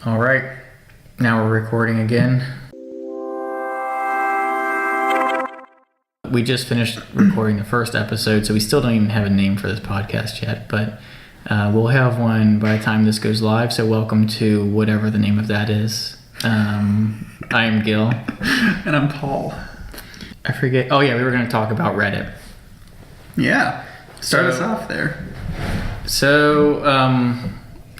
All right, now we're recording again. We just finished recording the first episode, so we still don't even have a name for this podcast yet, but we'll have one by the time this goes live, so welcome to whatever the name of that is. I'm Gil. And I'm Paul. I forget. Oh yeah, we were going to talk about Reddit. Yeah, start us off there. So,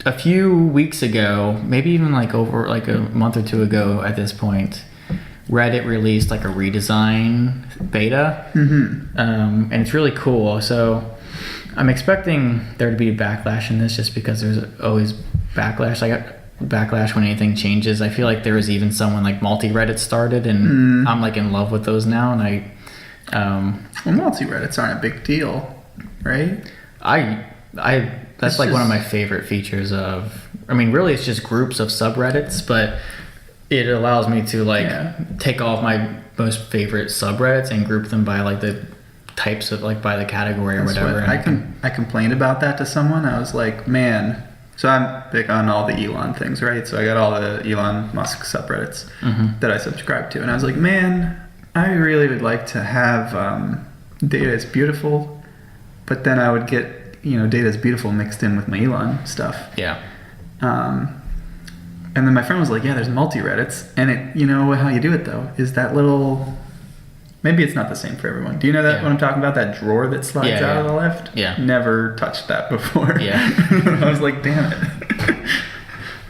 a few weeks ago, maybe even over a month or two ago at this point, Reddit released a redesign beta. And it's really cool. So I'm expecting there to be backlash in this just because there's always backlash. Backlash when anything changes. I feel like there was even someone multi-Reddit started, and I'm in love with those now. And well, multi-Reddits aren't a big deal, right? That's one of my favorite features of, really it's just groups of subreddits, but it allows me to take all of my most favorite subreddits and group them by the types of by the category or whatever. I complained about that to someone. I was like, man, so I'm big on all the Elon things, right? So I got all the Elon Musk subreddits that I subscribe to. And I was like, man, I really would like to have data is beautiful, but then I would get data is beautiful mixed in with my Elon stuff. Yeah. And then my friend was like, yeah, there's multi-Reddits. And how you do it, though, is that little... Maybe it's not the same for everyone. Do you know that what I'm talking about? That drawer that slides out of the left? Yeah. Never touched that before. Yeah. I was like, damn it.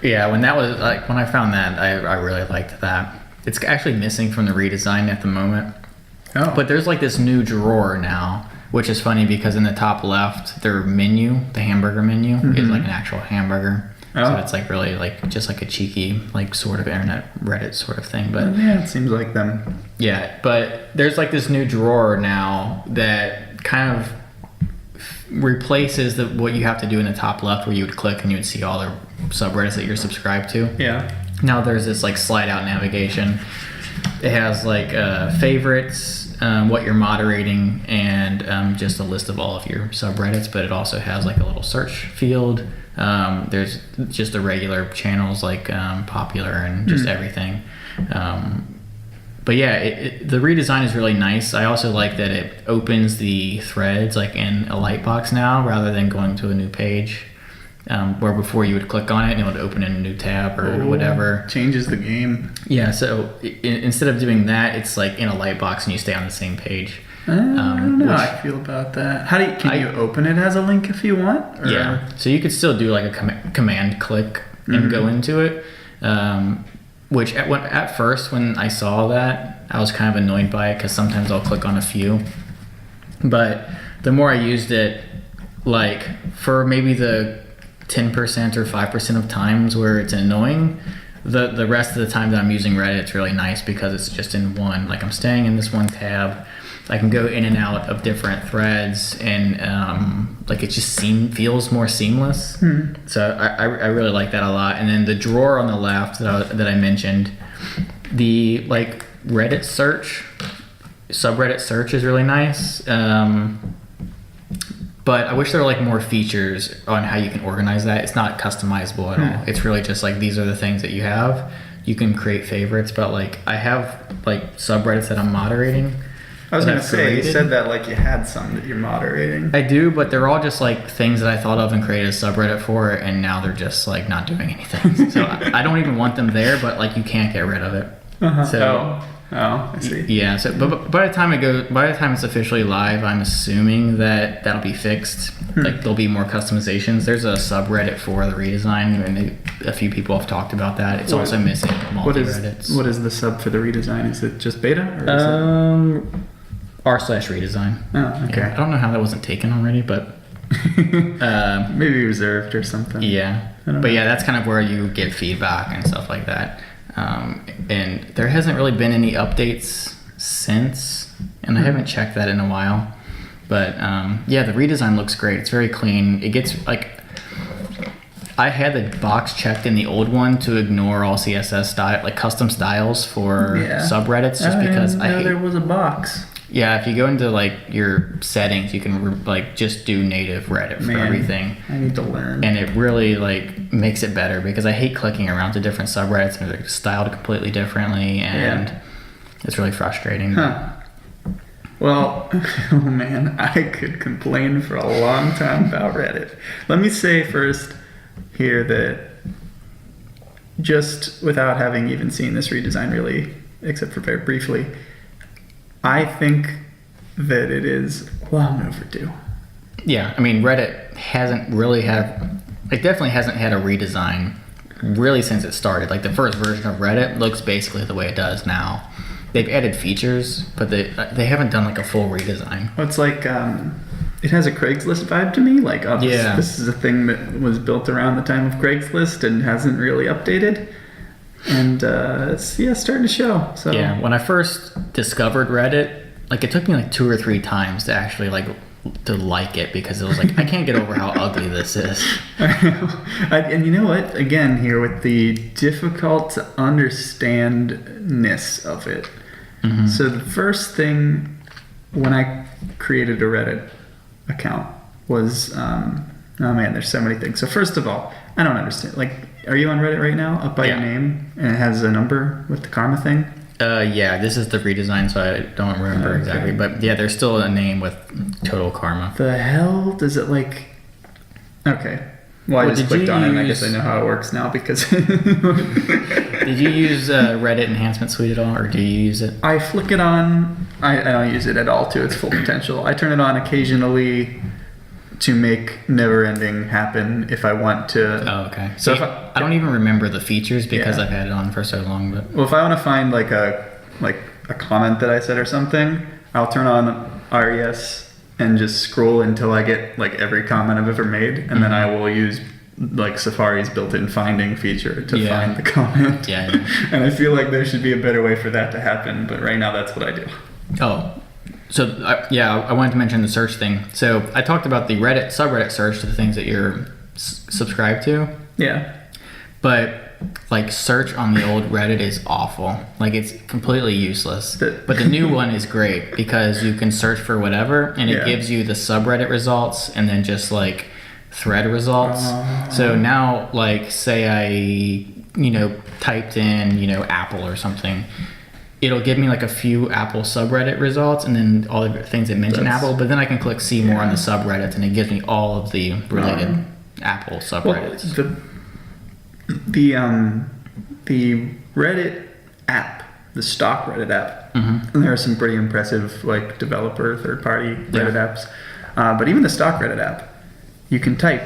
Yeah, when I found that, I really liked that. It's actually missing from the redesign at the moment. Oh. But there's this new drawer now, which is funny because in the top left, their menu, the hamburger menu, is an actual hamburger. Oh. So it's really just a cheeky sort of internet Reddit sort of thing. But yeah, it seems like them. Yeah, but there's this new drawer now that kind of replaces what you have to do in the top left, where you would click and you would see all the subreddits that you're subscribed to. Yeah. Now there's this slide out navigation. It has favorites, what you're moderating, and just a list of all of your subreddits, but it also has a little search field. There's just the regular channels popular and just everything. But yeah, the redesign is really nice. I also like that it opens the threads in a lightbox now rather than going to a new page. Where before you would click on it and it would open in a new tab or whatever. Changes the game. Yeah, so instead of doing that, it's in a light box and you stay on the same page. I don't know how I feel about that. Can you open it as a link if you want? Or? Yeah, so you could still do a command click and go into it. Which at first when I saw that, I was kind of annoyed by it because sometimes I'll click on a few. But the more I used it, for maybe the 10% or 5% of times where it's annoying, the rest of the time that I'm using Reddit, it's really nice because it's just in one. I'm staying in this one tab. I can go in and out of different threads, and it just feels more seamless. So I really like that a lot. And then the drawer on the left that I mentioned, the Reddit search, subreddit search is really nice. But I wish there were more features on how you can organize that. It's not customizable at all. It's really just these are the things that you have. You can create favorites, but I have subreddits that I'm moderating. I was going to say, you said that you had some that you're moderating. I do, but they're all just things that I thought of and created a subreddit for, and now they're just not doing anything. So I don't even want them there, but you can't get rid of it. So. Oh, I see. Yeah. So, but by the time it's officially live, I'm assuming that that'll be fixed. There'll be more customizations. There's a subreddit for the redesign, and a few people have talked about that. It's also missing multi-reddits. What is the sub for the redesign? Is it just beta? Or r/redesign. Oh, okay. Yeah, I don't know how that wasn't taken already, but maybe reserved or something. Yeah. But yeah, that's kind of where you get feedback and stuff like that. And there hasn't really been any updates since, and I haven't checked that in a while. But yeah, the redesign looks great. It's very clean. It gets I had the box checked in the old one to ignore all CSS style, custom styles for subreddits, just because I didn't know there was a box. Yeah, if you go into like your settings, you can like just do native Reddit for everything. I need to learn. And it really like makes it better because I hate clicking around to different subreddits and they're styled completely differently, and it's really frustrating. Huh. Well, oh man, I could complain for a long time about Reddit. Let me say first here that just without having even seen this redesign really, except for very briefly, I think that it is long overdue. Yeah, I mean, Reddit hasn't really had, it definitely hasn't had a redesign really since it started. Like the first version of Reddit looks basically the way it does now. They've added features, but they haven't done like a full redesign. Well, it's like, it has a Craigslist vibe to me. Like, oh, this is a thing that was built around the time of Craigslist and hasn't really updated. And it's starting to show. So yeah, when I first discovered Reddit, like it took me like 2 or 3 times to actually like it, because it was like I can't get over how ugly this is. And you know what? Again, here with the difficult to understandness of it. Mm-hmm. So the first thing when I created a Reddit account was oh man, there's so many things. So first of all, I don't understand. Like, are you on Reddit right now? Up by your name, and it has a number with the karma thing. Yeah, this is the redesign, so I don't remember exactly. But yeah, there's still a name with total karma. The hell does it like? Okay. Well, I just clicked on it, and I guess I know how it works now because. Did you use Reddit Enhancement Suite at all, or do you use it? I flick it on. I don't use it at all to its full potential. I turn it on occasionally to make never-ending happen if I want to. Oh, okay. So I don't even remember the features because I've had it on for so long. But well, if I want to find like a comment that I said or something, I'll turn on RES and just scroll until I get like every comment I've ever made, and then I will use like Safari's built-in finding feature to find the comment. Yeah. And I feel like there should be a better way for that to happen, but right now that's what I do. Oh. So, I wanted to mention the search thing. So, I talked about the Reddit subreddit search to the things that you're subscribed to. Yeah. But, like, search on the old Reddit is awful. Like, it's completely useless. But the new one is great because you can search for whatever, and it gives you the subreddit results and then just, like, thread results. So, now, like, say I, typed in, Apple or something. It'll give me like a few Apple subreddit results and then all the things that mention Apple, but then I can click see more on the subreddits and it gives me all of the related Apple subreddits. Well, the Reddit app, the stock Reddit app, and there are some pretty impressive like developer third-party Reddit apps, but even the stock Reddit app, you can type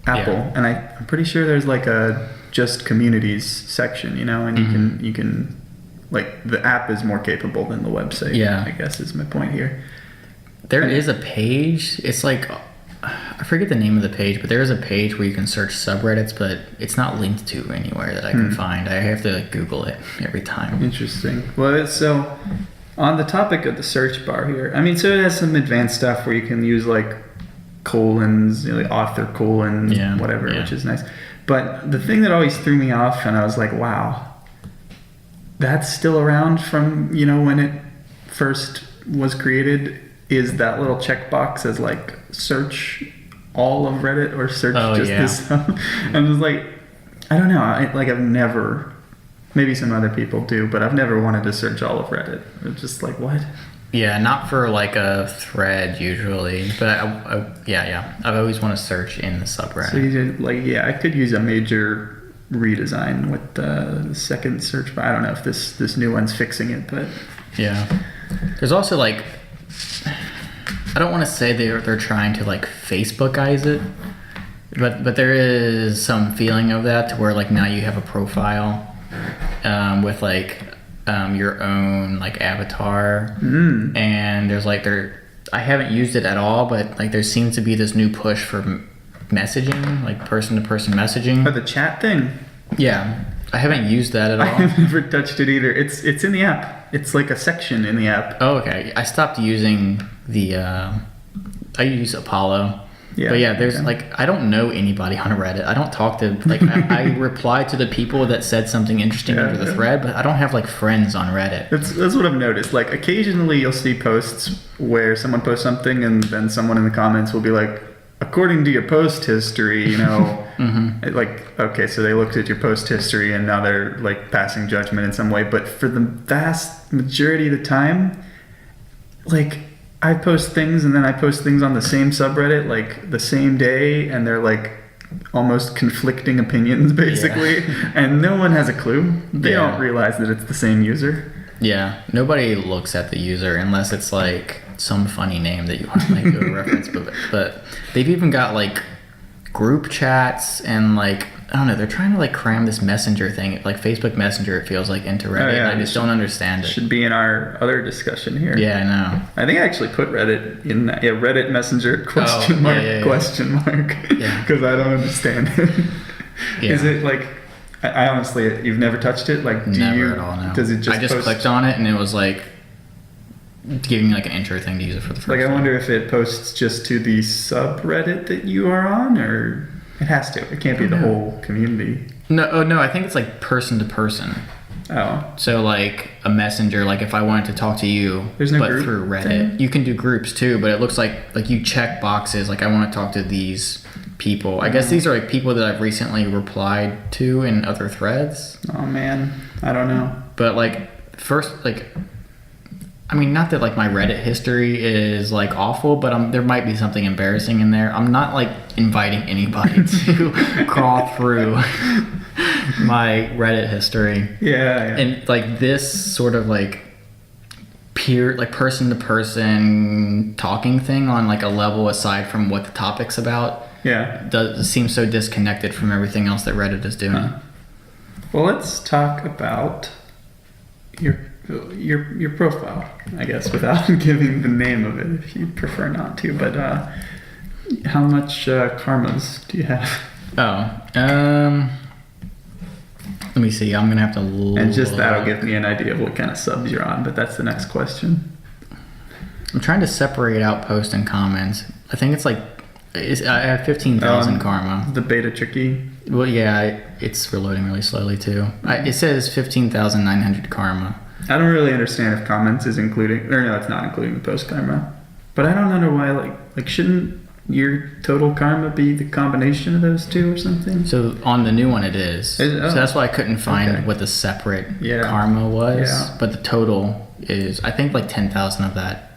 Apple, and I'm pretty sure there's like a just communities section, and you can like the app is more capable than the website. I guess is my point here. There is a page. It's like I forget the name of the page, but there is a page where you can search subreddits, but it's not linked to anywhere that I can find. I have to like Google it every time. Interesting. Well, so on the topic of the search bar here, I mean, so it has some advanced stuff where you can use like colons, like author colon, whatever, which is nice. But the thing that always threw me off, and I was like, wow. That's still around from, when it first was created, is that little checkbox as like search all of Reddit or search this. I'm just like, I don't know. I've never, maybe some other people do, but I've never wanted to search all of Reddit. It's just like, what? Yeah, not for like a thread usually, but I've always want to search in the subreddit. So you did, I could use a major redesign with the second search bar. I don't know if this new one's fixing it, but there's also like, I don't want to say they're trying to like Facebookize it, but there is some feeling of that to where like now you have a profile with like your own like avatar, and there's like I haven't used it at all, but like there seems to be this new push for messaging, like person-to-person messaging. Oh, the chat thing? Yeah. I haven't used that at all. I've never touched it either. It's in the app. It's like a section in the app. Oh, okay. I stopped using I use Apollo, Yeah. But yeah, there's okay. like, I don't know anybody on Reddit. I don't talk to, like, I reply to the people that said something interesting under the thread, but I don't have like friends on Reddit. That's what I've noticed. Like occasionally you'll see posts where someone posts something and then someone in the comments will be like, according to your post history, you know, like, okay, so they looked at your post history and now they're like passing judgment in some way. But for the vast majority of the time, like I post things and then I post things on the same subreddit like the same day, and they're like almost conflicting opinions basically, and no one has a clue. They don't realize that it's the same user. Yeah, nobody looks at the user unless it's like some funny name that you want to like do a reference. But they've even got like group chats and like, I don't know, they're trying to like cram this messenger thing, like Facebook Messenger, it feels like, into Reddit. And I just don't understand it. Should be in our other discussion here. Yeah, I know. I think I actually put Reddit in that. Yeah, Reddit Messenger question mark. Yeah. Because I don't understand it. Yeah. Is it like, I honestly, you've never touched it? Like, never at all, no. Does it just I just post, clicked on it and it was like giving me like an intro thing to use it for the first time. Like, I wonder if it posts just to the subreddit that you are on, or it has to. It can't be the whole community. No, I think it's like person to person. Oh. So like a messenger, like if I wanted to talk to you, There's no but group through Reddit, thing? you can do groups too, but it looks like you check boxes, like I want to talk to these people. I guess these are like people that I've recently replied to in other threads. Oh man, I don't know. But like first, like, I mean, not that like my Reddit history is like awful, but there might be something embarrassing in there. I'm not like inviting anybody to crawl through my Reddit history. Yeah. And like this sort of like peer, like person to person talking thing on like a level aside from what the topic's about. Yeah. Seems so disconnected from everything else that Reddit is doing. Well, let's talk about your profile, I guess, without giving the name of it, if you prefer not to. But how much karmas do you have? Let me see. I'm gonna have to look. And just that'll give me an idea of what kind of subs you're on. But that's the next question. I'm trying to separate out post and comments. I think it's like I have 15,000 karma. The beta tricky. Well, yeah, it's reloading really slowly too. It says 15,900 karma. I don't really understand if comments is including, or no, it's not including the post karma. But I don't know why, like shouldn't your total karma be the combination of those two or something? So on the new one it is. So that's why I couldn't find what the separate karma was. Yeah. But the total is, I think like 10,000 of that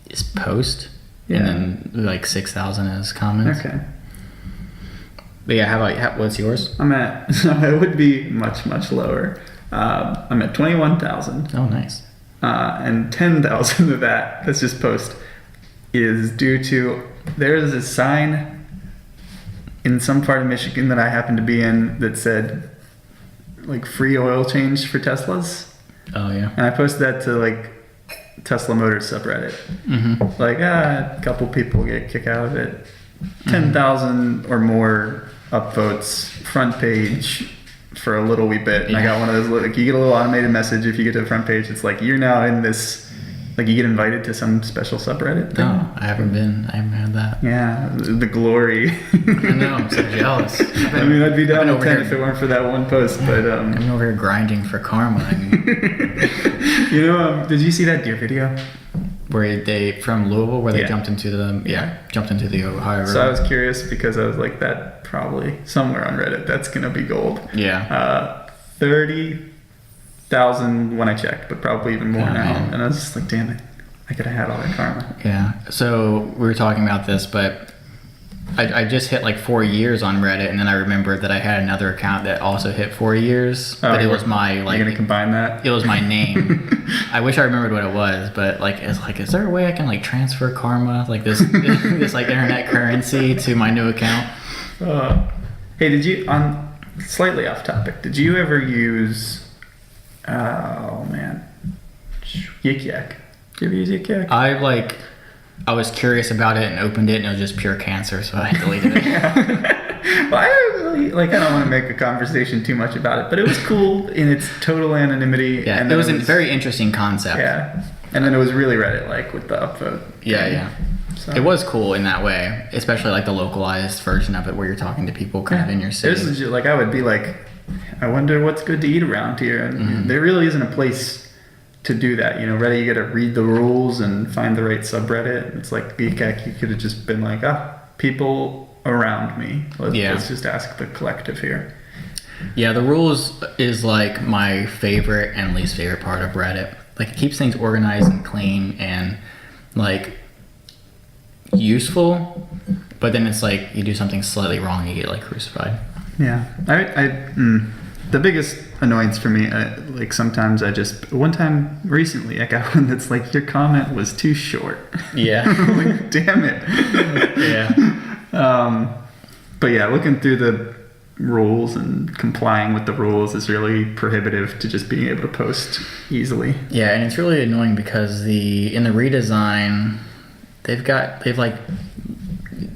is post. Yeah. And then like 6,000 is comments. Okay. But yeah, what's yours? It would be much, much lower. I'm at 21,000. Oh, nice. And 10,000 of that's just post, is due to, there's a sign in some part of Michigan that I happen to be in that said like free oil change for Teslas. Oh yeah. And I posted that to like Tesla Motors subreddit. Mm-hmm. Like a couple people get a kick out of it. 10,000 or more upvotes, front page for a little wee bit. And I got one of those, like, you get a little automated message if you get to the front page. It's like, you're now in this, like, you get invited to some special subreddit thing. No, I haven't had that. Yeah, the glory. I know, I'm so jealous. I mean, I'd be down with 10 if it weren't for that one post, but I'm over here grinding for karma. You know, did you see that deer video? Where they, from Louisville, where they jumped into the Ohio River. So I was curious because I was like, that probably somewhere on Reddit, that's gonna be gold. Yeah. 30,000 when I checked, but probably even more now. Man. And I was just like, damn it, I could have had all that karma. Yeah. So we were talking about this, but I just hit like 4 years on Reddit, and then I remembered that I had another account that also hit 4 years, but it was my like. You're gonna combine that? It was my name. I wish I remembered what it was, but like, it's like, is there a way I can like transfer karma, like this like internet currency to my new account? Hey, did you, on slightly off topic, did you ever use? Oh man, Yik Yak. Did you ever use Yik Yak? I was curious about it and opened it, and it was just pure cancer, so I deleted it. Well, I really, I don't want to make a conversation too much about it, but it was cool in its total anonymity. Yeah, it was a very interesting concept. Yeah, and then it was really Reddit-like with the upvote. Yeah. So. It was cool in that way, especially like the localized version of it where you're talking to people kind of in your city. This is just, like, I would be like, I wonder what's good to eat around here. And there really isn't a place to do that. You know, Reddit, you got to read the rules and find the right subreddit. It's like Geekek, you could have just been like, people around me. Let's just ask the collective here. Yeah, the rules is like my favorite and least favorite part of Reddit. Like, it keeps things organized and clean and like useful, but then it's like you do something slightly wrong, you get like crucified. Yeah, the biggest annoyance for me, like sometimes one time recently I got one that's like, your comment was too short. Yeah. Like, damn it. Yeah. But yeah, looking through the rules and complying with the rules is really prohibitive to just being able to post easily. Yeah, and it's really annoying because in the redesign, they've like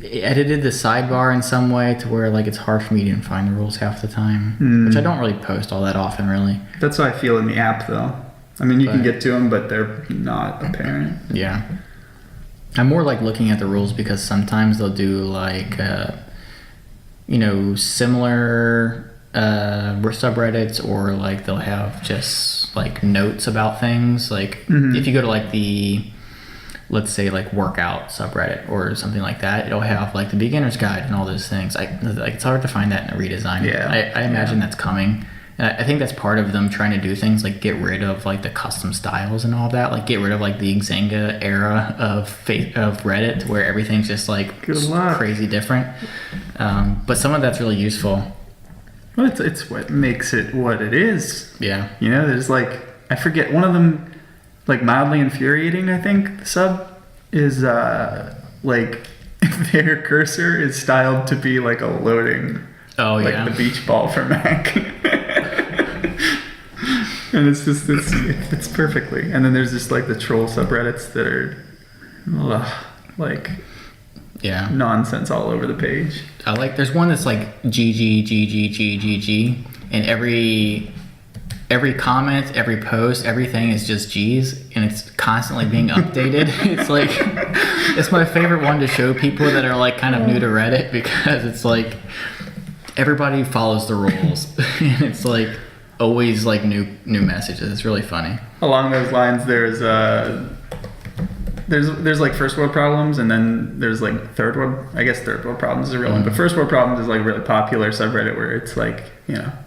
edited the sidebar in some way to where like it's hard for me to even find the rules half the time, which I don't really post all that often, really. That's how I feel in the app, though. I mean, you can get to them, but they're not apparent. Yeah. I'm more like looking at the rules because sometimes they'll do like, similar subreddits, or like they'll have just like notes about things. Like if you go to like let's say like workout subreddit or something like that, it'll have like the beginner's guide and all those things. It's hard to find that in a redesign. Yeah. I imagine that's coming. And I think that's part of them trying to do things like get rid of like the custom styles and all that, like get rid of like the Xanga era of Reddit where everything's just like crazy different. But some of that's really useful. Well, it's what makes it what it is. Yeah. There's like, I forget, one of them, like mildly infuriating, I think the sub is like their cursor is styled to be like a loading, like the beach ball for Mac. And it's just it's perfectly. And then there's just like the troll subreddits that are nonsense all over the page. There's one that's like GG, and every comment, every post, everything is just G's, and it's constantly being updated. It's like, it's my favorite one to show people that are like kind of new to Reddit, because it's like everybody follows the rules and it's like always like new messages. It's really funny. Along those lines, there's like first world problems, and then there's like third world problems is a real one, but first world problems is like a really popular subreddit where it's like,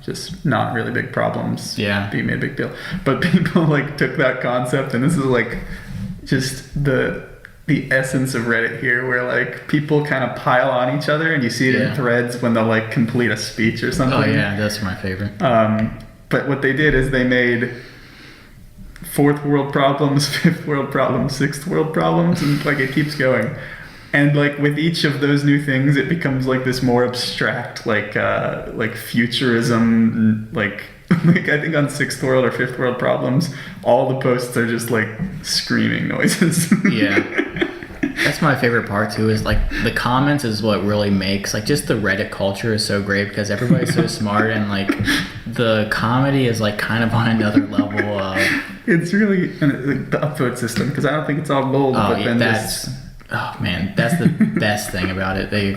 just not really big problems being made a big deal. But people like took that concept, and this is like just the essence of Reddit here, where like people kind of pile on each other, and you see it in threads when they'll like complete a speech or something. Oh yeah, that's my favorite. But what they did is they made fourth world problems, fifth world problems, sixth world problems, and like it keeps going. And like with each of those new things, it becomes like this more abstract, like futurism, like I think on sixth world or fifth world problems, all the posts are just like screaming noises. Yeah. That's my favorite part too, is like the comments is what really makes like just the Reddit culture is so great, because everybody's so smart, and like the comedy is like kind of on another level of. It's really the upvote system, because I don't think it's all gold. But then that's the best thing about it. They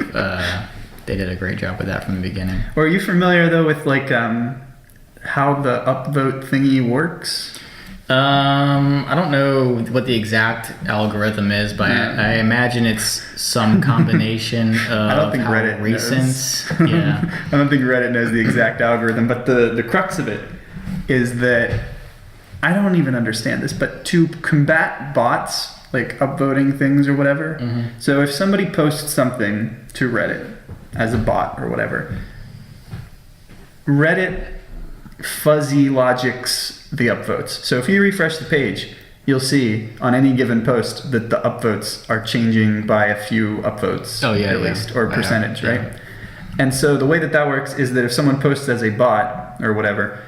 did a great job with that from the beginning. Are you familiar though with like how the upvote thingy works? I don't know what the exact algorithm is, but I imagine it's some combination of I don't think Reddit recent. Knows. Yeah. I don't think Reddit knows the exact algorithm, but the crux of it is that I don't even understand this, but to combat bots, like upvoting things or whatever. So if somebody posts something to Reddit as a bot or whatever, Reddit fuzzy logics the upvotes. So if you refresh the page, you'll see on any given post that the upvotes are changing by a few upvotes at least, or percentage, right? Yeah. And so the way that works is that if someone posts as a bot or whatever,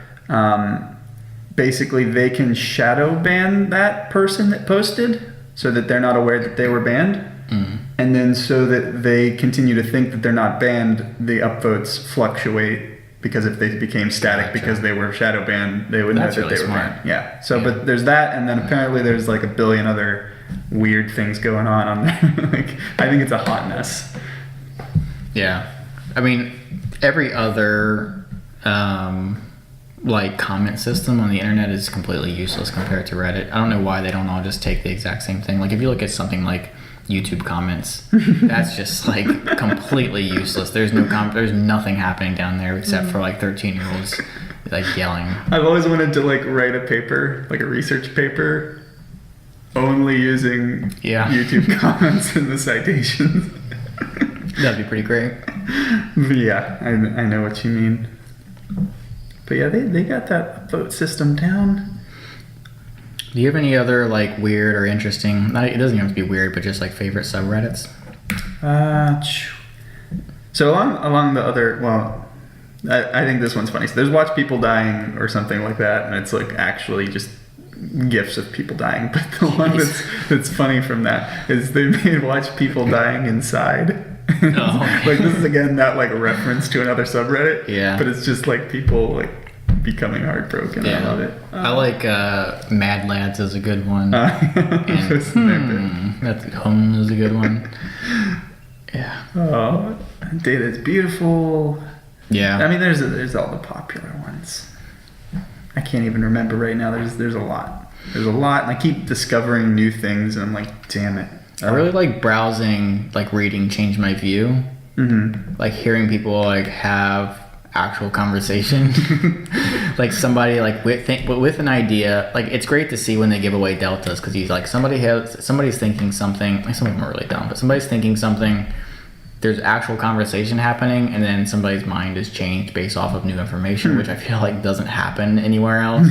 basically they can shadow ban that person that posted so that they're not aware that they were banned. And then so that they continue to think that they're not banned, the upvotes fluctuate, because if they became static because they were shadow banned, they would know that they were banned. Yeah. So, but there's that, and then apparently there's like a billion other weird things going on there. Like, I think it's a hot mess. Yeah. I mean, every other like comment system on the internet is completely useless compared to Reddit. I don't know why they don't all just take the exact same thing. Like if you look at something like YouTube comments, that's just like completely useless. There's nothing happening down there except for like 13-year-olds like yelling. I've always wanted to like write a paper, like a research paper, only using YouTube comments in the citations. That'd be pretty great. But yeah, I know what you mean. But yeah, they got that vote system down. Do you have any other like weird or interesting? It doesn't have to be weird, but just like favorite subreddits. So along the other, well, I think this one's funny. So there's watch people dying or something like that, and it's like actually just gifs of people dying. But the one that's funny from that is they made watch people dying inside. Oh. Like this is again that like reference to another subreddit. Yeah. But it's just like people like becoming heartbroken. Yeah. I love it. I like Mad Lads is a good one. And that's Home is a good one. Yeah. Oh, Data is beautiful. Yeah. I mean, there's all the popular ones. I can't even remember right now. There's a lot. There's a lot, and I keep discovering new things, and I'm like, damn it. I really like browsing, like reading Change My View. Mm-hmm. Like hearing people like have actual conversation. Like somebody like with an idea. Like it's great to see when they give away deltas because he's like somebody's thinking something. Like some of them are really dumb, but somebody's thinking something. There's actual conversation happening, and then somebody's mind is changed based off of new information, which I feel like doesn't happen anywhere else.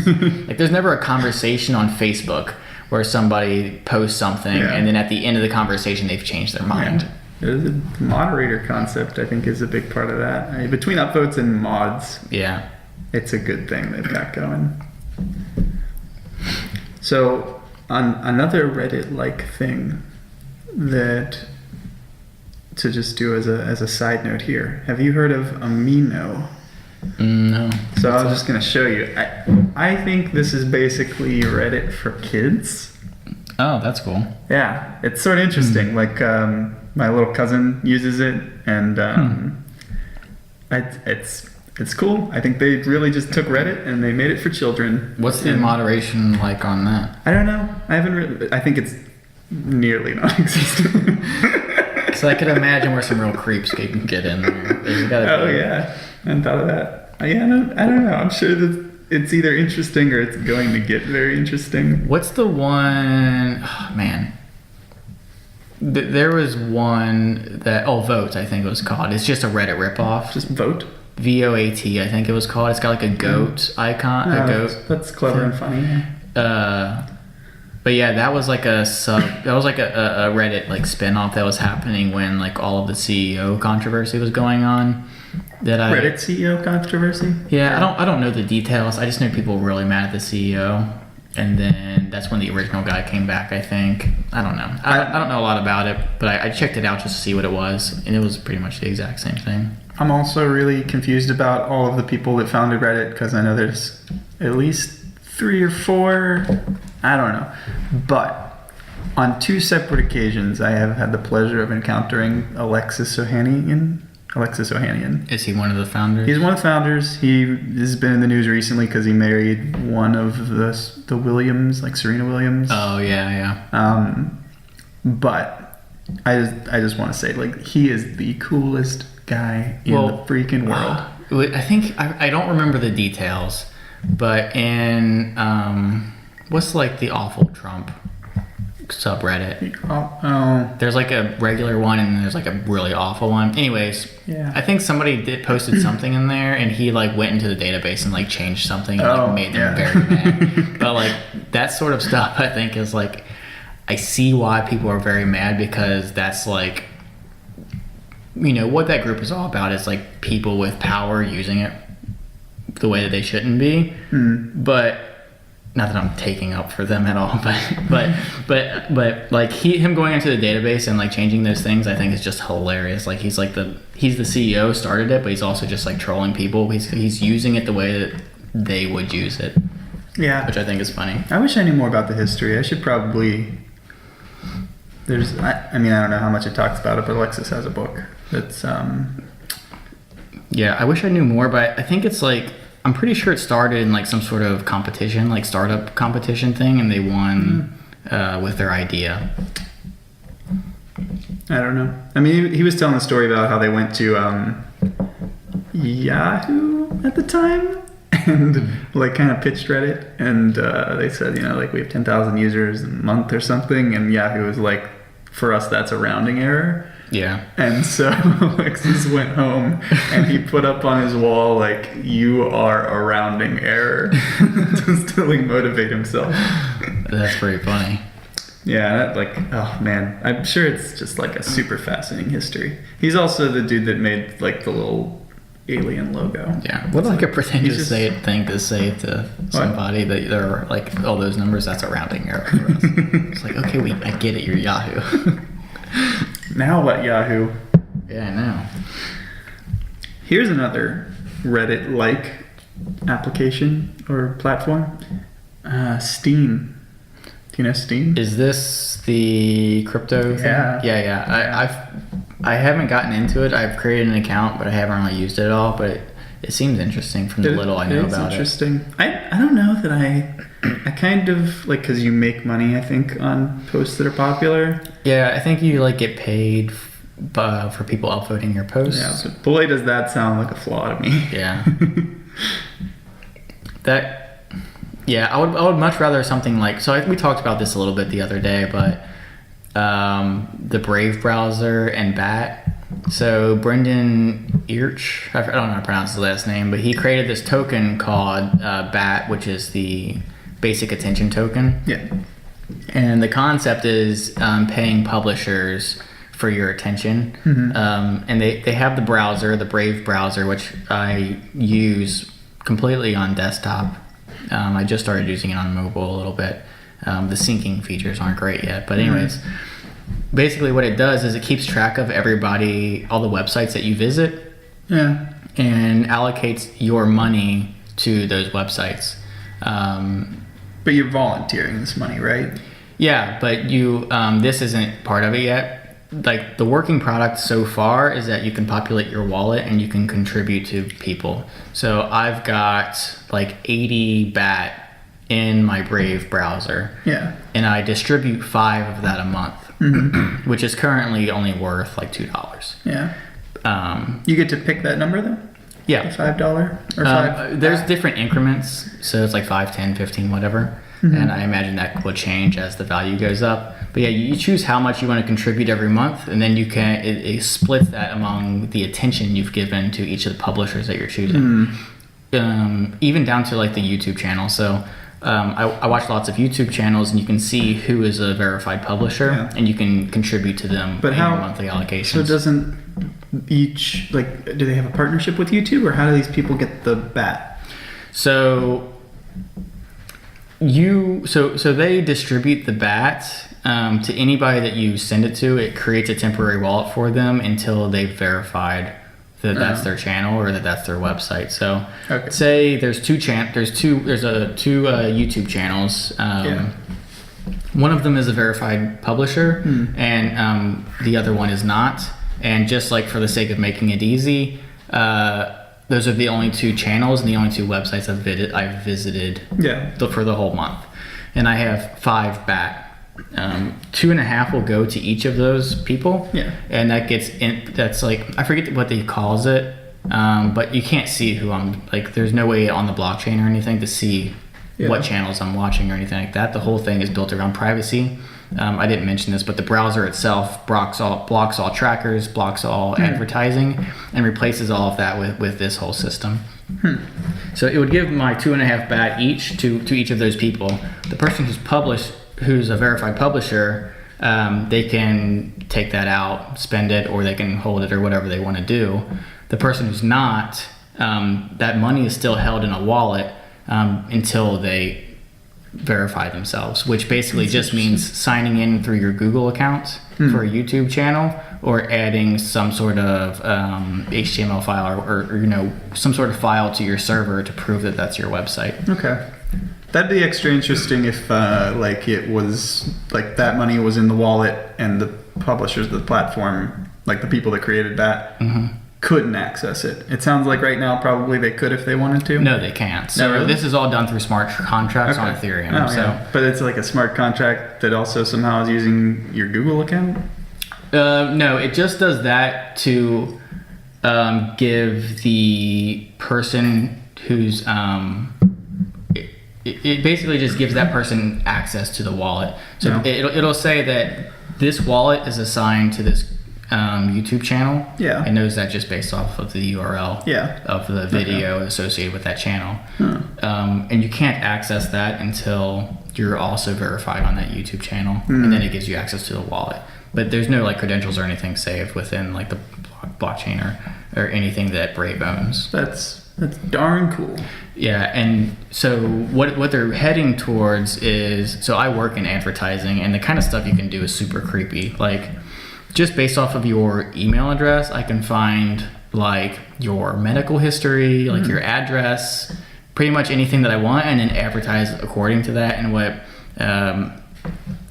Like there's never a conversation on Facebook where somebody posts something and then at the end of the conversation they've changed their mind. Yeah. The moderator concept, I think, is a big part of that. I mean, between upvotes and mods, it's a good thing they've got going. So, on another Reddit-like thing that, to just do as a side note here, have you heard of Amino? No. So I was just going to show you. I think this is basically Reddit for kids. Oh, that's cool. Yeah, it's sort of interesting. Like my little cousin uses it, and it's cool. I think they really just took Reddit and they made it for children. What's the moderation like on that? I don't know. I haven't really. I think it's nearly non-existent. So I could imagine where some real creeps can get in there. There's gotta be. Yeah, I hadn't thought of that. Yeah, I don't know. I'm sure that it's either interesting or it's going to get very interesting. What's the one? Oh, man. There was one that Vote, I think it was called. It's just a Reddit ripoff. Just Vote. VOAT, I think it was called. It's got like a goat icon. Oh, a goat. That's clever and funny. But yeah, that was like a Reddit like spin-off that was happening when like all of the CEO controversy was going on. Reddit CEO controversy? Yeah, I don't know the details. I just know people were really mad at the CEO. And then that's when the original guy came back, I think. I don't know. I don't know a lot about it, but I checked it out just to see what it was, and it was pretty much the exact same thing. I'm also really confused about all of the people that founded Reddit, because I know there's at least 3 or 4. I don't know. But on 2 separate occasions, I have had the pleasure of encountering Alexis Ohanian. Is he one of the founders? He's one of the founders. He has been in the news recently because he married one of the Williams, like Serena Williams. Oh, yeah. But I just want to say, like, he is the coolest guy in the freaking world. I think, I don't remember the details, but in, what's like the awful Trump subreddit? There's like a regular one and there's like a really awful one. Anyways, I think somebody posted something in there and he like went into the database and like changed something and like made them very mad. But like that sort of stuff I think is like, I see why people are very mad, because that's like, you know, what that group is all about is like people with power using it the way that they shouldn't be. But not that I'm taking up for them at all, but like him going into the database and like changing those things, I think is just hilarious. Like he's the CEO, started it, but he's also just like trolling people. He's using it the way that they would use it. Yeah, which I think is funny. I wish I knew more about the history. I should probably I mean, I don't know how much it talks about it, but Alexis has a book that's Yeah, I wish I knew more, but I think it's like, I'm pretty sure it started in like some sort of competition, like startup competition thing, and they won with their idea. I don't know. I mean, he was telling a story about how they went to Yahoo at the time and like kind of pitched Reddit, and they said, you know, like we have 10,000 users a month or something, and Yahoo was like, for us that's a rounding error. Yeah. And so Alexis went home and he put up on his wall like, you are a rounding error, just to like motivate himself. That's pretty funny. Yeah, that, like, oh man, I'm sure it's just like a super fascinating history. He's also the dude that made like the little alien logo. Yeah. What like a pretentious just, thing to say to somebody that they're like, all those numbers, that's a rounding error for us. It's like, okay, I get it, you're Yahoo. Now what, Yahoo? Yeah, I know. Here's another Reddit-like application or platform. Steem. Do you know Steem? Is this the crypto thing? Yeah. Yeah. I haven't gotten into it. I've created an account, but I haven't really used it at all. But it seems interesting from the little I know about it. It's interesting. I don't know that I kind of like, because you make money, I think, on posts that are popular. Yeah, I think you like get paid for people upvoting your posts. Yeah, but boy, does that sound like a flaw to me. Yeah. I would much rather something like, so we talked about this a little bit the other day, but the Brave browser and BAT. So Brendan Earch, I don't know how to pronounce his last name, but he created this token called BAT, which is the basic attention token. Yeah. And the concept is paying publishers for your attention. Mm-hmm. And they have the browser, the Brave browser, which I use completely on desktop. I just started using it on mobile a little bit. The syncing features aren't great yet. But anyways, basically what it does is it keeps track of everybody, all the websites that you visit. Yeah. And allocates your money to those websites. But you're volunteering this money, right? Yeah, but you this isn't part of it yet. Like the working product so far is that you can populate your wallet and you can contribute to people. So I've got like 80 BAT in my Brave browser. Yeah. And I distribute 5 of that a month, which is currently only worth like $2. Yeah. You get to pick that number though? Yeah. The $5 or 5? There's different increments. So it's like 5, 10, 15, whatever. And I imagine that will change as the value goes up. But yeah, you choose how much you want to contribute every month, and then you can it splits that among the attention you've given to each of the publishers that you're choosing. Even down to like the YouTube channel. So I watch lots of YouTube channels, and you can see who is a verified publisher, and you can contribute to them in your monthly allocations. So doesn't each, like, do they have a partnership with YouTube, or how do these people get the BAT? So they distribute the BAT to anybody that you send it to. It creates a temporary wallet for them until they've verified that that's their channel or that's their website. So say there's two YouTube channels. One of them is a verified publisher, and the other one is not. And just like for the sake of making it easy, those are the only 2 channels and the only 2 websites I've visited for the whole month. And I have 5 BAT. 2.5 will go to each of those people. Yeah. And that that's like, I forget what he calls it, but you can't see who I'm, like, there's no way on the blockchain or anything to see what channels I'm watching or anything like that. The whole thing is built around privacy. I didn't mention this, but the browser itself blocks all trackers, blocks all advertising, and replaces all of that with this whole system. So it would give my 2.5 BAT each to each of those people. The person who's a verified publisher, they can take that out, spend it, or they can hold it, or whatever they want to do. The person who's not, that money is still held in a wallet until they verify themselves, which basically just means signing in through your Google account for a YouTube channel, or adding some sort of HTML file or some sort of file to your server to prove that that's your website. Okay. That'd be extra interesting if like it was like that money was in the wallet and the publishers of the platform, like the people that created that, couldn't access it. It sounds like right now probably they could if they wanted to. No, they can't. So really? this is all done through smart contracts on Ethereum. Oh, yeah. But it's like a smart contract that also somehow is using your Google account? No, it just does that to give the person who's it basically just gives that person access to the wallet. So it'll say that this wallet is assigned to this YouTube channel. Yeah. It knows that just based off of the URL of the video associated with that channel. And you can't access that until you're also verified on that YouTube channel, and then it gives you access to the wallet. But there's no like credentials or anything saved within like the blockchain or anything that Brave owns. That's darn cool. Yeah, and so what they're heading towards is, so I work in advertising, and the kind of stuff you can do is super creepy. Like, just based off of your email address, I can find like your medical history, like your address, pretty much anything that I want, and then advertise according to that. And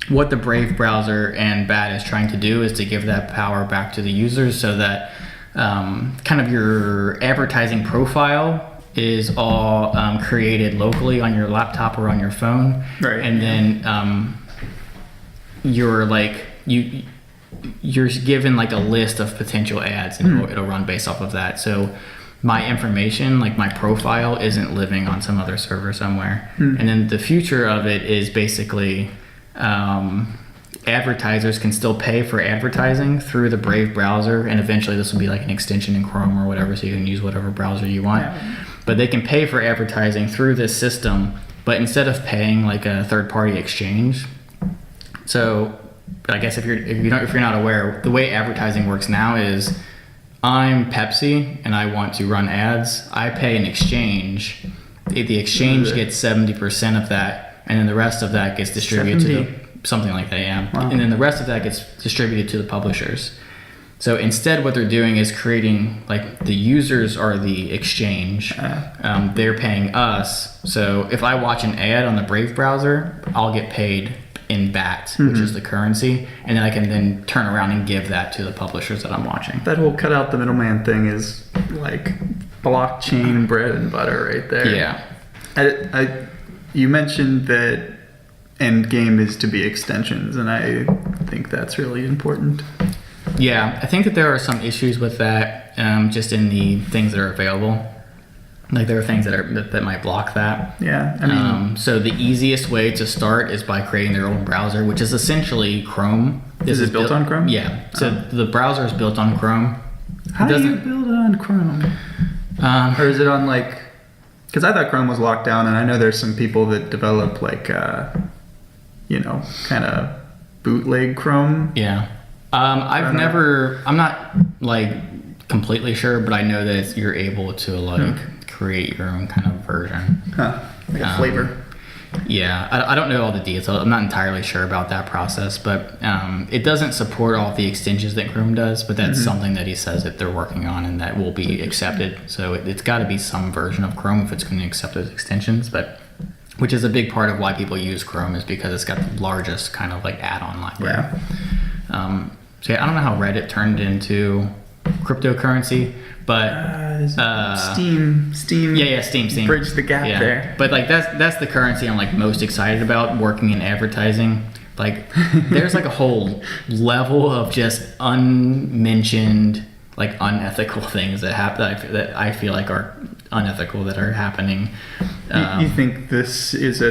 what the Brave browser and BAT is trying to do is to give that power back to the users, so that kind of your advertising profile is all created locally on your laptop or on your phone, right? And then you're like you're given like a list of potential ads, and it'll run based off of that. So my information, like my profile, isn't living on some other server somewhere. And then the future of it is basically advertisers can still pay for advertising through the Brave browser, and eventually this will be like an extension in Chrome or whatever, so you can use whatever browser you want. But they can pay for advertising through this system, but instead of paying like a third-party exchange. So I guess if you're not aware, the way advertising works now is, I'm Pepsi and I want to run ads. I pay an exchange. The exchange gets 70% of that, and then the rest of that gets distributed to something like that, yeah. Wow. And then the rest of that gets distributed to the publishers. So instead, what they're doing is creating, like, the users are the exchange. They're paying us. So if I watch an ad on the Brave browser, I'll get paid in BAT, which is the currency, and then I can then turn around and give that to the publishers that I'm watching. That whole cut out the middleman thing is like blockchain bread and butter right there. Yeah. You mentioned that end game is to be extensions, and I think that's really important. Yeah, I think that there are some issues with that, just in the things that are available. Like, there are things that might block that. Yeah, I mean, so the easiest way to start is by creating their own browser, which is essentially Chrome. Is it built on Chrome? Yeah. So the browser is built on Chrome. How do you build it on Chrome? Or is it on, like, because I thought Chrome was locked down, and I know there's some people that develop like, kind of bootleg Chrome. Yeah. I'm not like completely sure, but I know that you're able to like create your own kind of version. Like a flavor. Yeah, I don't know all the details. I'm not entirely sure about that process, but it doesn't support all the extensions that Chrome does, but that's something that he says that they're working on and that will be accepted. So it's got to be some version of Chrome if it's going to accept those extensions, which is a big part of why people use Chrome, is because it's got the largest kind of like add-on library. Yeah. So yeah, I don't know how Reddit turned into cryptocurrency, but Steem. Yeah, Steem. Bridge the gap there. But like that's the currency I'm like most excited about working in advertising. Like, there's like a whole level of just unmentioned, like, unethical things that happen that I feel like are unethical that are happening. You think this is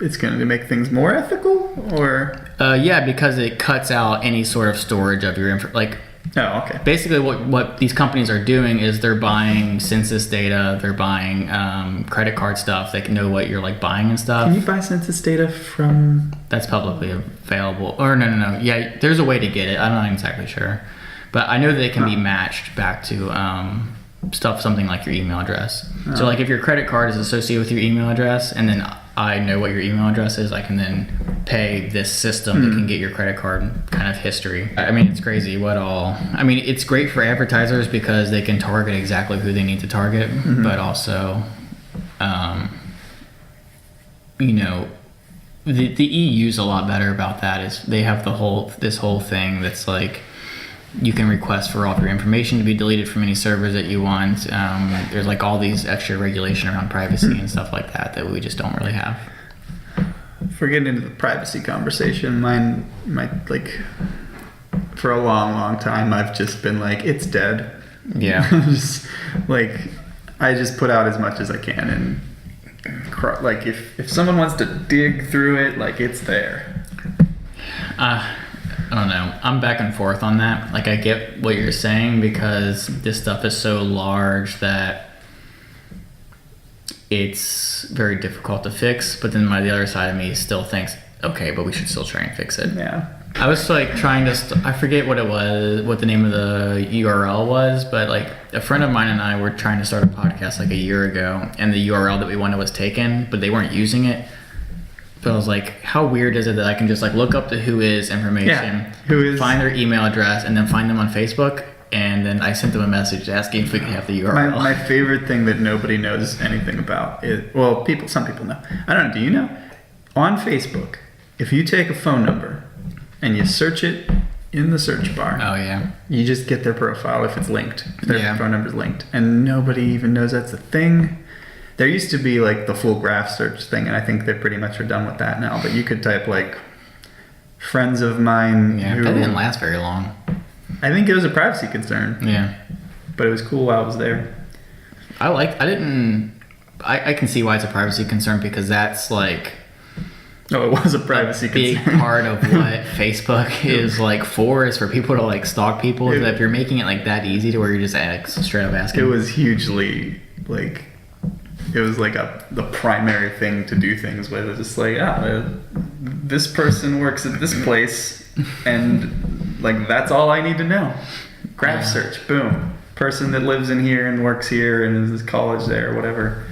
it's going to make things more ethical, or? Yeah, because it cuts out any sort of storage of your info. Like, oh, okay. Basically, what these companies are doing is they're buying census data, they're buying credit card stuff. They can know what you're like buying and stuff. Can you buy census data from? That's publicly available. Or no. Yeah, there's a way to get it. I'm not exactly sure, but I know that it can be matched back to something like your email address. So like if your credit card is associated with your email address, and then I know what your email address is, I can then pay this system that can get your credit card kind of history. I mean, it's crazy it's great for advertisers because they can target exactly who they need to target, but also you know, the EU's a lot better about that. Is they have this whole thing that's like you can request for all of your information to be deleted from any servers that you want. There's like all these extra regulation around privacy and stuff like that we just don't really have. For getting into the privacy conversation, my like for a long time I've just been like, it's dead. Yeah. Just like I just put out as much as I can, and like if someone wants to dig through it, like it's there. I don't know. I'm back and forth on that. Like I get what you're saying because this stuff is so large that it's very difficult to fix. But then the other side of me still thinks, okay, but we should still try and fix it. Yeah. I was like trying to, I forget what it was, what the name of the URL was, but like a friend of mine and I were trying to start a podcast like a year ago, and the URL that we wanted was taken, but they weren't using it. So I was like, how weird is it that I can just like look up the Whois information, find their email address, and then find them on Facebook, and then I sent them a message asking if we could have the URL. My favorite thing that nobody knows anything about is, well, some people know. I don't know, do you know? On Facebook, if you take a phone number and you search it in the search bar, oh yeah, you just get their profile if it's linked, if their phone number's linked, and nobody even knows that's a thing. There used to be like the full graph search thing, and I think they pretty much are done with that now. But you could type like friends of mine. Yeah, that didn't last very long. I think it was a privacy concern. Yeah, but it was cool while I was there. I can see why it's a privacy concern, because that's like, oh, it was a privacy big concern. part of what Facebook is like for, is for people to like stalk people. If you're making it like that easy to where you're just straight up asking. It was hugely like, it was like the primary thing to do things with. It was just like, this person works at this place, and like that's all I need to know. Graph search, boom. Person that lives in here and works here and is college there or whatever.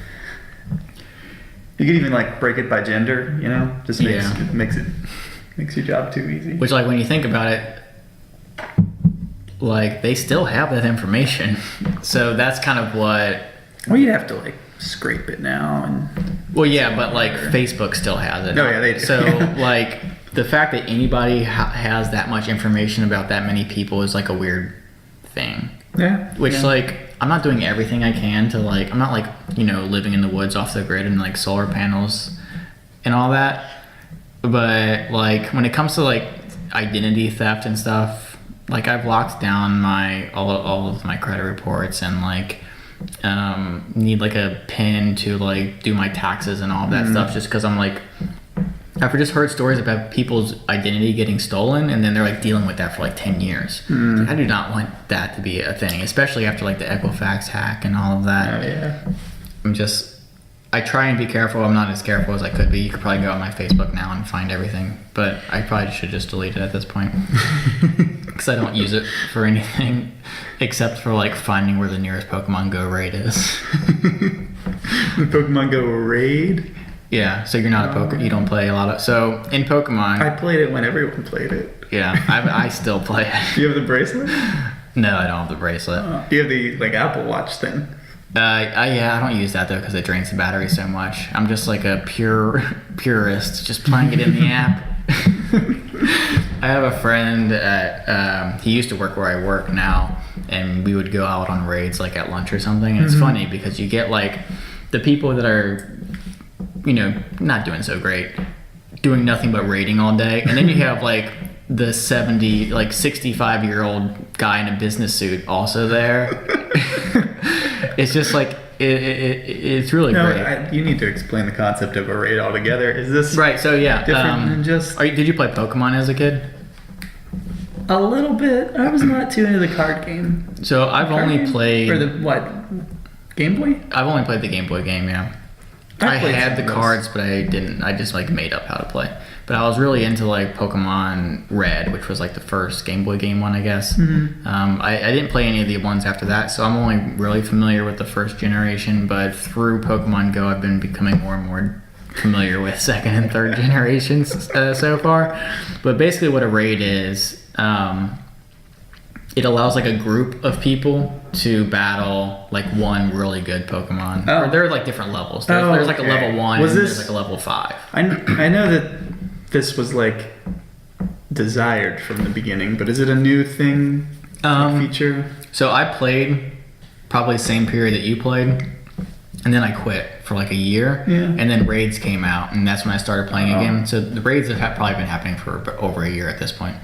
You could even like break it by gender, you know, just makes your job too easy. Which, like, when you think about it, like they still have that information, so that's kind of what. Well, you'd have to like scrape it now, and. Well, yeah, but like Facebook still has it. Oh yeah, they do. So like the fact that anybody has that much information about that many people is like a weird thing. Yeah. Which like, I'm not doing everything I can to like, I'm not like, you know, living in the woods off the grid and like solar panels and all that. But like when it comes to like identity theft and stuff, like I've locked down all of my credit reports, and like need like a PIN to like do my taxes and all of that stuff, just because I'm like, I've just heard stories about people's identity getting stolen, and then they're like dealing with that for like 10 years. Like, I do not want that to be a thing, especially after like the Equifax hack and all of that. Oh yeah. I try and be careful. I'm not as careful as I could be. You could probably go on my Facebook now and find everything, but I probably should just delete it at this point, because I don't use it for anything except for like finding where the nearest Pokemon Go raid is. The Pokemon Go raid? Yeah, so you're not a Pokemon. You don't play a lot of. So in Pokemon, I played it when everyone played it. Yeah, I still play it. Do you have the bracelet? No, I don't have the bracelet. Do you have the like Apple Watch thing? I don't use that though, because it drains the battery so much. I'm just like a purist, just playing it in the app. I have a friend he used to work where I work now, and we would go out on raids like at lunch or something. And it's funny because you get like the people that are, you know, not doing so great, doing nothing but raiding all day, and then you have like the 65-year-old guy in a business suit also there. It's just like it's really great. You need to explain the concept of a raid altogether. Is this right? So yeah, different than just? Did you play Pokemon as a kid? A little bit. I was not too into the card game. So I've only played or the what? Game Boy? I've only played the Game Boy game. Yeah. I had the cards, but I didn't. I just like made up how to play. But I was really into like Pokemon Red, which was like the first Game Boy game one, I guess. I didn't play any of the ones after that, so I'm only really familiar with the first generation. But through Pokemon Go, I've been becoming more and more familiar with second and third generations so far. But basically, what a raid is, it allows like a group of people to battle like one really good Pokemon. Oh. Or there are like different levels. There's like a level 1 Was and this- there's like a level 5. I know that this was like desired from the beginning, but is it a new thing? Feature? So I played probably the same period that you played, and then I quit for like a year, and then raids came out, and that's when I started playing again. So the raids have probably been happening for over a year at this point.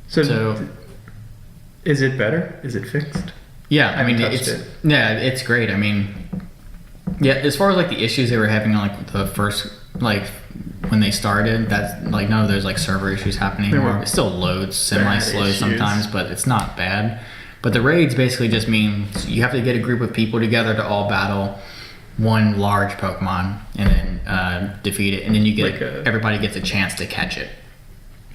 So is it better? Is it fixed? Yeah, I mean, touched it's great. I mean, yeah, as far as like the issues they were having on like the first, like when they started, that's like, no, there's like server issues happening anymore. It still loads semi-slow issues. sometimes, but it's not bad. But the raids basically just mean you have to get a group of people together to all battle one large Pokemon and then defeat it, and then you get everybody gets a chance to catch it.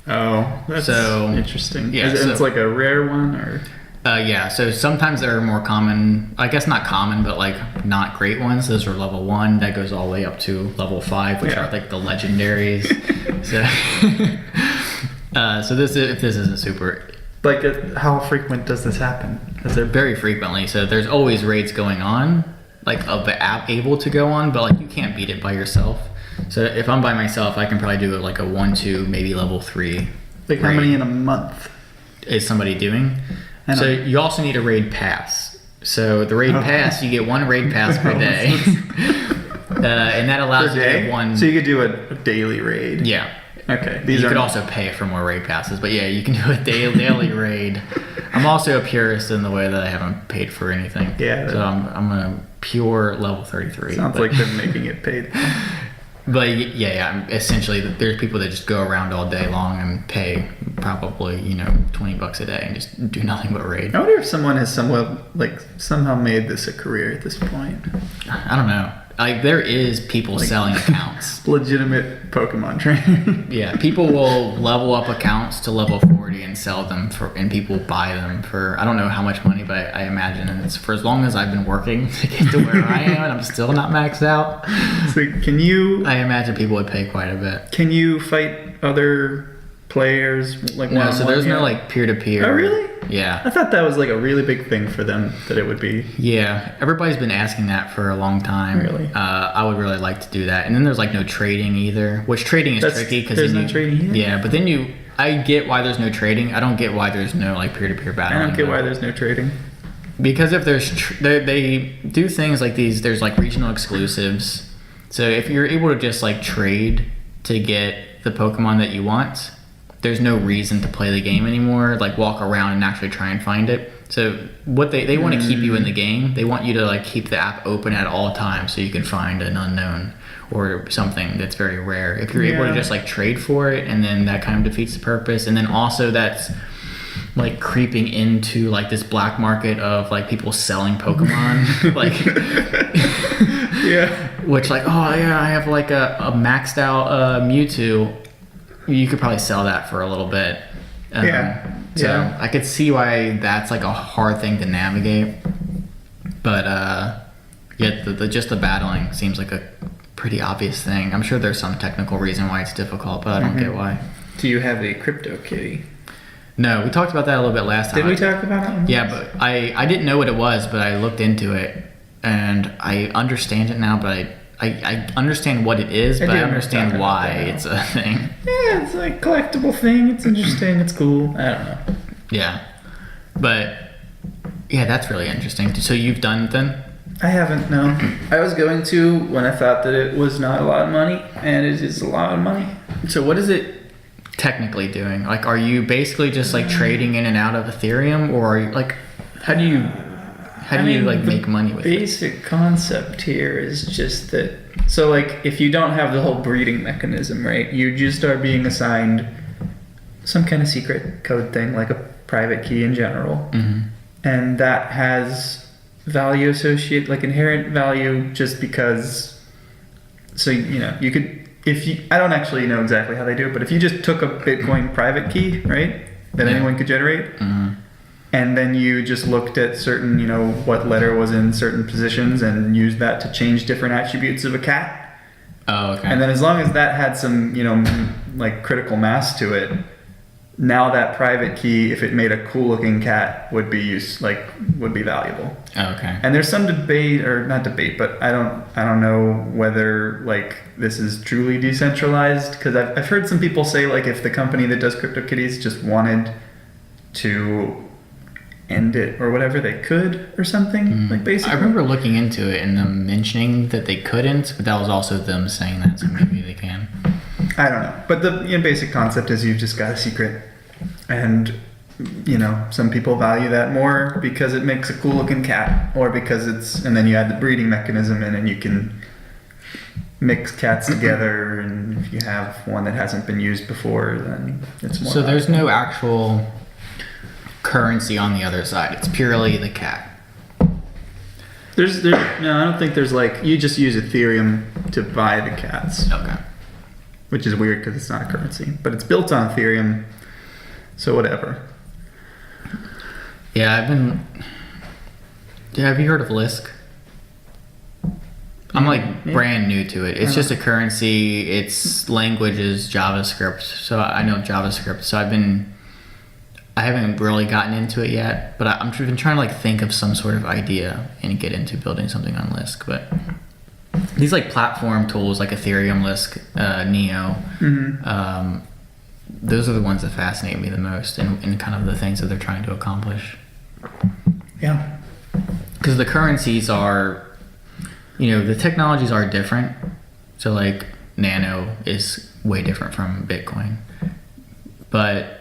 Oh, that's interesting. Yeah, it's like a rare one, or yeah. So sometimes there are more common, I guess not common, but like not great ones. Those are level 1. That goes all the way up to level 5, which are like the legendaries. So this isn't super. Like, how frequent does this happen? Very frequently. So there's always raids going on, like of the app able to go on, but like you can't beat it by yourself. So if I'm by myself, I can probably do like a 1, 2, maybe level 3. Like how many in a month is somebody doing? So you also need a raid pass. So the raid pass, you get 1 raid pass per day, and that allows you to have 1. So you could do a daily raid. Yeah. Okay. You could also pay for more raid passes, but yeah, you can do a daily raid. I'm also a purist in the way that I haven't paid for anything. Yeah. So I'm a pure level 33. Sounds like they're making it paid. But yeah, essentially there's people that just go around all day long and pay probably, $20 a day and just do nothing but raid. I wonder if someone has somehow made this a career at this point. I don't know. Like there is people selling accounts. Legitimate Pokemon trainer. Yeah, people will level up accounts to level 40 and sell them and people buy them for I don't know how much money, but I imagine it's for as long as I've been working to get to where I am, and I'm still not maxed out. So I imagine people would pay quite a bit. Can you fight other players like no? So there's no like peer-to-peer. Oh really? Yeah. I thought that was like a really big thing for them, that it would be. Yeah, everybody's been asking that for a long time. Really? I would really like to do that. And then there's like no trading either, which trading is tricky because there's no trading either? Yeah, but then I get why there's no trading. I don't get why there's no like peer-to-peer battling. I don't get why there's no trading. Because if there's they do things like these, there's like regional exclusives. So if you're able to just like trade to get the Pokemon that you want, there's no reason to play the game anymore, like walk around and actually try and find it. So what they want to keep you in the game. They want you to like keep the app open at all times so you can find an unknown or something that's very rare. If you're able to just like trade for it, and then that kind of defeats the purpose. And then also that's like creeping into like this black market of like people selling Pokemon. Like yeah. Which like, oh yeah, I have like a maxed out Mewtwo. You could probably sell that for a little bit. So I could see why that's like a hard thing to navigate. But just the battling seems like a pretty obvious thing. I'm sure there's some technical reason why it's difficult, but I don't get why. Do you have a CryptoKitty? No, we talked about that a little bit last time. Did we talk about it? Yeah, but I didn't know what it was, but I looked into it and I understand it now, but I understand what it is, but I understand why it's a thing. Yeah, it's like a collectible thing. It's interesting. It's cool. I don't know. Yeah. But, yeah, that's really interesting. So you've done it then? I haven't, no. I was going to when I thought that it was not a lot of money, and it is a lot of money. So what is it technically doing? Like, are you basically just, like, trading in and out of Ethereum? Or, are you, like, how do you make money with it? The basic concept here is just that, so like if you don't have the whole breeding mechanism, right, you just are being assigned some kind of secret code thing, like a private key in general, and that has value associated, like inherent value, just because. So you could, I don't actually know exactly how they do it, but if you just took a Bitcoin private key, right, that anyone could generate. And then you just looked at certain, what letter was in certain positions and used that to change different attributes of a cat. Oh, okay. And then as long as that had some, like critical mass to it, now that private key, if it made a cool looking cat, would be valuable. Oh, okay. And there's some debate, or not debate, but I don't know whether like this is truly decentralized, because I've heard some people say like if the company that does CryptoKitties just wanted to end it or whatever, they could or something, like basically. I remember looking into it and them mentioning that they couldn't, but that was also them saying that, so maybe they can. I don't know, but the basic concept is you've just got a secret, and some people value that more because it makes a cool looking cat, or because and then you add the breeding mechanism in, and you can mix cats together, and if you have one that hasn't been used before, then it's more. So there's no actual currency on the other side. It's purely the cat. No, I don't think there's like, you just use Ethereum to buy the cats. Okay. Which is weird because it's not a currency, but it's built on Ethereum, so whatever. Yeah, have you heard of Lisk? I'm like brand new to it. It's just a currency. Its language is JavaScript, so I know JavaScript. So I haven't really gotten into it yet, but I've been trying to like think of some sort of idea and get into building something on Lisk. But these like platform tools like Ethereum, Lisk, Neo, those are the ones that fascinate me the most, and kind of the things that they're trying to accomplish. Yeah. Because the currencies are, the technologies are different. So like Nano is way different from Bitcoin, but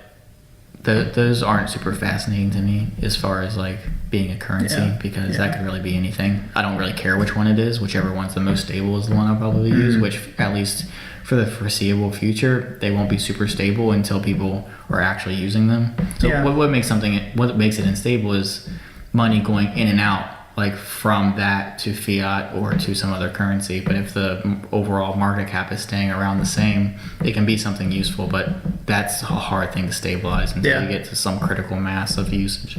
those aren't super fascinating to me as far as like being a currency, because that could really be anything. I don't really care which one it is. Whichever one's the most stable is the one I'll probably use, which at least for the foreseeable future, they won't be super stable until people are actually using them. So what makes it unstable is money going in and out, like from that to fiat or to some other currency. But if the overall market cap is staying around the same, it can be something useful, but that's a hard thing to stabilize until you get to some critical mass of usage.